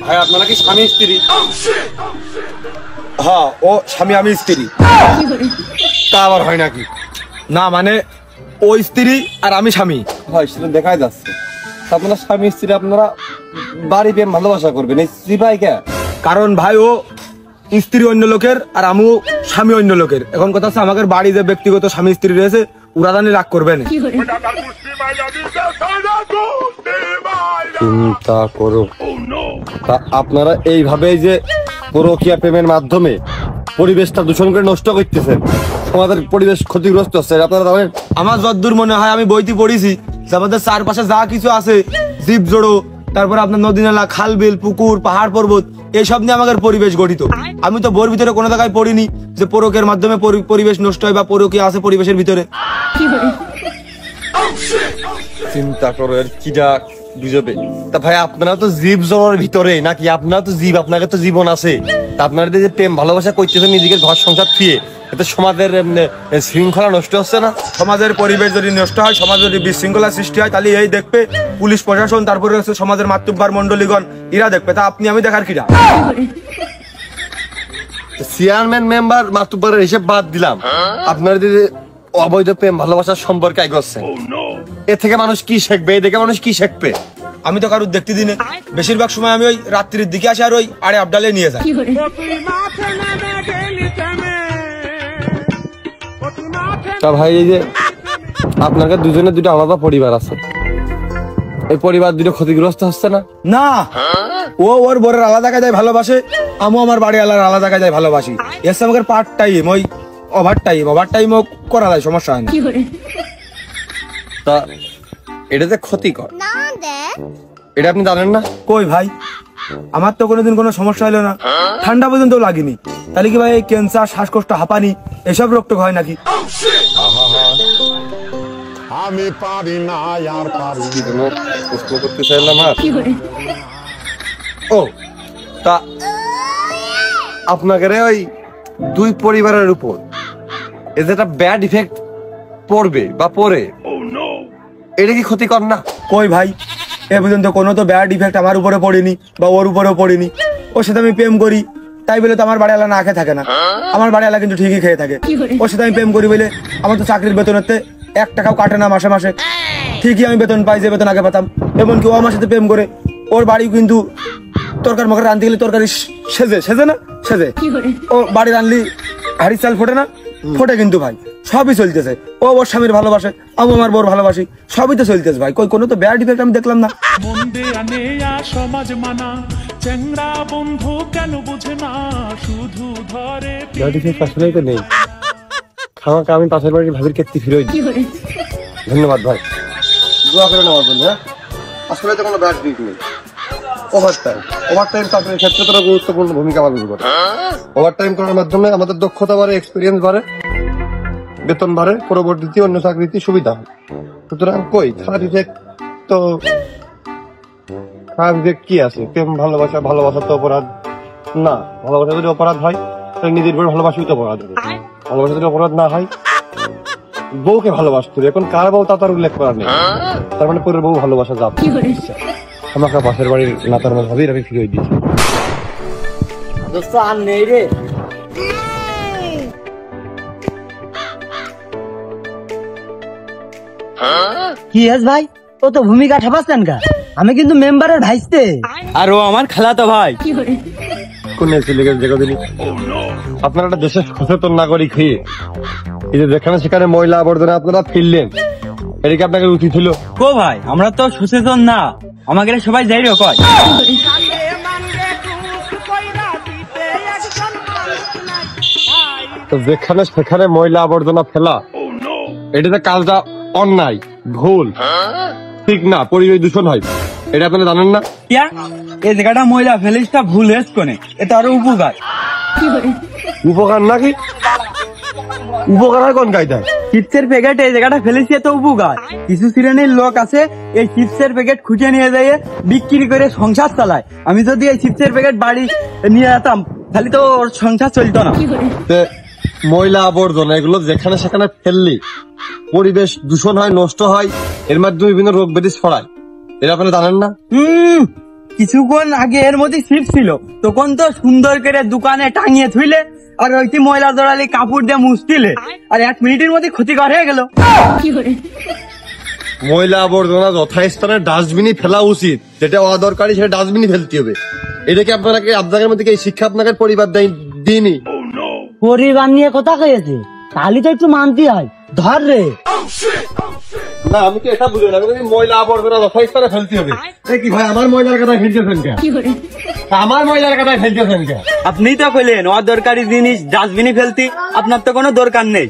ভাই আপনারা কি স্বামী স্ত্রী? হ্যাঁ, ও স্বামী আমি স্ত্রী। তা আবার হয় নাকি? না মানে ও স্ত্রী আর আমি স্বামী। হয় সেটা দেখাই যাচ্ছে। আপনারা স্বামী স্ত্রী, আপনারা বাড়ি প্রেম ভালোবাসা করবেন এই স্ত্রী ভাই কে? কারণ ভাই ও স্ত্রী অন্য লোকের আর আমিও স্বামী অন্য লোকের। এখন কথা হচ্ছে আমাদের বাড়ি যে ব্যক্তিগত স্বামী স্ত্রী রয়েছে ওরা জানি রাগ করবে না। চিন্তা করো। তা আপনারা এইভাবে যে পরকীয়া প্রেমের মাধ্যমে পরিবেশটা দূষণ করে নষ্ট করতেছেন, আমাদের পরিবেশ ক্ষতিগ্রস্ত হচ্ছে, আপনারা জানেন? আমার যতদূর মনে হয় আমি বইতে পড়েছি যে আমাদের চারপাশে যা কিছু আছে জীব জড়ো, তারপর আপনার নদী নালা, খাল বিল, পুকুর, পাহাড় পর্বত, এইসব নিয়ে আমাদের পরিবেশ গঠিত। আমি তো বইয়ের ভিতরে কোনো জায়গায় পড়িনি যে পরকের মাধ্যমে পরিবেশ নষ্ট হয় বা পরকীয়া আছে পরিবেশের ভিতরে। চিন্তা করো এর কিটা বুঝবে। তা ভাই আপনারা তো জীব জড়োর ভিতরে নাকি? আপনারা তো জীব, আপনাদের তো জীবন আছে। তা আপনাদের যে প্রেম ভালোবাসা করতেছেন নিজেদের ঘর সংসার ফিরে, এতে সমাজের শৃঙ্খলা নষ্ট হচ্ছে না? সমাজের পরিবেশ যদি নষ্ট হয়, সমাজ যদি বিশৃঙ্খলা সৃষ্টি হয়, তাহলে এই দেখবে পুলিশ প্রশাসন, তারপরে হচ্ছে সমাজের মাতব্বর মন্ডলীগণ, এরা দেখবে। তা আপনি আমি দেখার কিরা? চেয়ারম্যান মেম্বার মাতব্বরের হিসেব বাদ দিলাম, আপনারা যে অবৈধ প্রেম ভালোবাসার সম্পর্কে এগোচ্ছেন, এ থেকে মানুষ কি শিখবে? এই দেখে মানুষ কি শিখবে? আমি তো কারোর দেখতে দিনে, বেশিরভাগ সময় আমি ওই রাত্রির দিকে আসি আর ওই আড়ে আবডালে নিয়ে যাই। তা ভাই এই যে আপনাকে দুজনের দুটো আলাদা পরিবার আছে, এই পরিবার দুটো ক্ষতিগ্রস্ত হচ্ছে না? না, ও ওর বরের আলাদা কাজে ভালোবাসে, আমি আমার বাড়ি আলাদা কাজে ভালোবাসি। এসে আমাকে পার্ট টাইম ওই ওভার টাইম করা যায়, সমস্যা হয় না। তা এটা যে ক্ষতিকর, এটা আপনি জানেন না? কই ভাই, আমার তো কোনোদিন কোনো সমস্যা হলো না, ঠান্ডা পর্যন্ত লাগেনি। তাহলে কি ভাই ক্যান্সার, শ্বাসকষ্ট, হাঁপানি এসব রোগ টোক হয় নাকি? আমি পারি না আর পারি না, প্রশ্ন করতে চাইলাম। ও তা আপনাকে ওই দুই পরিবারের উপর এ যেটা ব্যাড ইফেক্ট পড়বে বা পড়ে, এটা কি ক্ষতিকর না? কই ভাই, এ পর্যন্ত কোনো তো ব্যাড ইফেক্ট আমার উপরে পড়েনি বা ওর উপরেও পড়েনি। ওর সাথে আমি প্রেম করি তাই বলে তো আমার বাড়িওয়ালা না খেয়ে থাকে না, আমার বাড়িওয়ালা কিন্তু ঠিকই খেয়ে থাকে। ওর সাথে আমি প্রেম করি বলে আমার তো চাকরির বেতনেতে 1 টাকাও কাটে না মাসে মাসে, ঠিকই আমি বেতন পাই যে বেতন আগে পেতাম। এমনকি ও আমার সাথে প্রেম করে ওর বাড়ি কিন্তু তরকারি মরকারি রাঁধতে গেলে তরকারি সেজে না, ও বাড়ি রাঁধলি হাড়ি চাল ফোটে না, ফোটে কিন্তু ভাই সবই চলতেছে। ও ওর স্বামীর ভালোবাসে, আমি আমার বউর ভালোবাসি, সবই তো চলতেছে ভাই। কই কোনো তো ব্যাড ইফেক্ট আমি দেখলাম না। সমাজ মানা চেংড়া বন্ধু কেন বুঝে না, শুধু ধরে ব্যাড ইফেক্ট আসলেই তো নেই। খাওয়া আমি পাশের বাড়ির ভাবির ক্ষেত্রে ফিরোই। ধন্যবাদ ভাই, দোয়া করে নেওয়ার জন্য। আসলে তো কোনো ব্যাড ইফেক্ট নেই। ওভার টাইম চাকরির ক্ষেত্রে তারা গুরুত্বপূর্ণ ভূমিকা পালন করে। ওভার টাইম করার মাধ্যমে আমাদের দক্ষতা বাড়ে, এক্সপিরিয়েন্স বাড়ে, বেতন বাড়ে, পরবর্তীতে অন্য চাকরিতে সুবিধা হয়। সুতরাং কই খারাপ ইফেক্ট তো, খারাপ ইফেক্ট কি আছে? প্রেম ভালোবাসা তো অপরাধ না। ভালোবাসা যদি অপরাধ হয় তাহলে নিজের বউ ভালোবাসি তো অপরাধ হবে। ভালোবাসা যদি অপরাধ না হয়, বউকে ভালোবাসতে হবে। এখন কার বউ তা তার উল্লেখ করা নেই, তার মানে পরের বউ ভালোবাসা যাবে। আমাকে পাশের বাড়ির নাতার মাঝ ভাবির আমি ফিরে দিয়েছি। আর নেই রে, কি হেস ভাই, ও তো ভূমিকা ঠাপাচ্ছেন কা? আমি কিন্তু মেম্বারের ভাইস্তে, আর ও আমার খালাতো ভাই। কোন আপনারা একটা দেশের সচেতন নাগরিক হয়ে এই যে যেখানে সেখানে ময়লা আবর্জনা আপনারা ফেললেন, এটা কি আপনাকে উচিত ছিল? কো ভাই, আমরা তো সচেতন না, আমাকে সবাই যাই কয়। তো যেখানে সেখানে ময়লা আবর্জনা ফেলা, এটাতে কাজটা অন্যায়, ভুল, ঠিক না, পরিবেশ দূষণ হয়, এটা আপনারা জানেন না? এই জায়গাটা ময়লা ফেলিসটা ভুল হেস কোনে, এটা আরো উপকার। উপকার নাকি? উপকার হয় কোন কায়দায়? চিপসের প্যাকেট এই জায়গাটা ফেলেছি তো উপকার। কিছু শ্রেণীর লোক আছে এই চিপসের প্যাকেট খুঁজে নিয়ে যায় বিক্রি করে সংসার চালায়। আমি যদি এই চিপসের প্যাকেট বাড়ি নিয়ে যেতাম তাহলে তো ওর সংসার চলতো না। ময়লা আবর্জনা এগুলো যেখানে সেখানে ফেললি পরিবেশ দূষণ হয়, নষ্ট হয়, এর মাধ্যমে বিভিন্ন রোগ ব্যাধি ছড়ায়, এটা আপনারা জানেন না? কিছুক্ষণ আগে এর মধ্যে চিপস ছিল, তখন তো সুন্দর করে দোকানে টাঙিয়ে থুইলে আর ওইটি ময়লা জড়ালি কাপড় দিয়ে মুছতিলে, আর 1 মিনিটের মধ্যে ক্ষতিকর হয়ে গেল। ময়লা আবর্জনা যথাস্থানে ডাস্টবিনে ফেলা উচিত, যেটা অদরকারি সেটা ডাস্টবিনে ফেলতে হবে। এটা কি আপনাদের মধ্যে কি এই শিক্ষা আপনাদের পরিবার দিইনি? পরিবার নিয়ে কথা কয়েছে, তাহলে তো একটু মানতে হয়। ধর রে, না আমি তো এটা বুঝি না, ময়লা আবর্জনা যথাস্থানে ফেলতে হবে। কি ভাই আমার ময়লার কথা ফেলতেছেন কে? আমার ময়লার কথা ফেলতেছেন কে? আপনি তো কইলেন অদরকারি জিনিস ডাস্টবিনে ফেলতি, আপনার তো কোনো দরকার নেই।